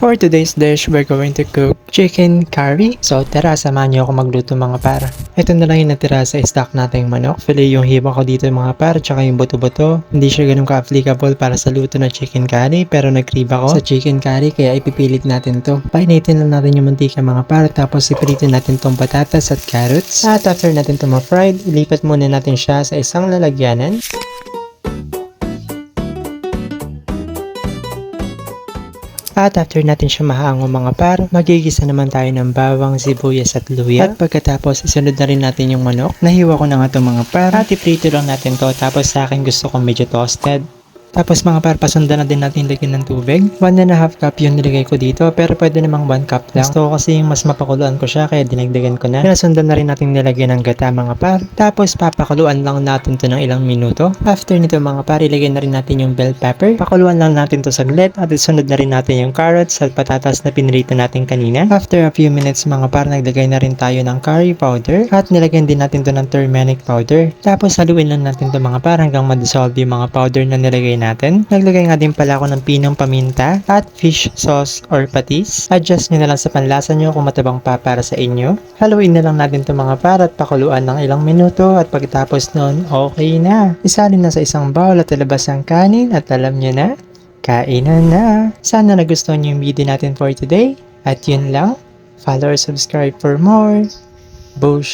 For today's dish, we're going to cook chicken curry. So tara, samahan niyo ako magluto mga par. Ito na lang yung natira sa stock nating manok. Filet yung hiba ko dito mga par, tsaka yung buto-buto. Hindi siya ganun ka-applicable para sa luto ng chicken curry, pero nag-crib ako sa chicken curry kaya ipipilit natin to. Painitin lang natin yung mantika mga par, tapos iprito natin tong patatas at carrots. At after natin to ma-fried, ilipat muna natin siya sa isang lalagyanan. At after natin siya mahango mga par, magigisa naman tayo ng bawang, sibuyas at luya. At pagkatapos, isunod na rin natin yung manok. Nahiwa ko na nga itong mga par. At iprito lang natin to. Tapos sa akin gusto ko medyo toasted. Tapos mga par, pasundan na din natin lagyan ng tubig. 1.5 cup yung nilagay ko dito, pero pwede namang 1 cup lang. Gusto ko kasi yung mas mapakuluan ko siya, kaya dinagdagan ko na. Pinasundan na rin natin nilagyan ng gata mga par. Tapos papakuluan lang natin to ng ilang minuto. After nito mga par, ilagay na rin natin yung bell pepper. Pakuluan lang natin to saglit at isunod na rin natin yung carrots at patatas na pinirito natin kanina. After a few minutes mga par, nagdagay na rin tayo ng curry powder at nilagyan din natin to ng turmeric powder. Tapos haluin lang natin to mga par hanggang ma-dissolve yung mga powder na nilagay natin. Naglagay nga din pala ako ng pinong paminta at fish sauce or patis. Adjust nyo na lang sa panlasa nyo kung matabang pa para sa inyo. Haluin na lang natin to mga par at pakuluan ng ilang minuto at pagkatapos nun, okay na. Isalin na sa isang bowl at ilabas ang kanin at alam nyo na, kainan na. Sana nagustuhan nyo yung video natin for today. At yun lang, follow or subscribe for more. Bush!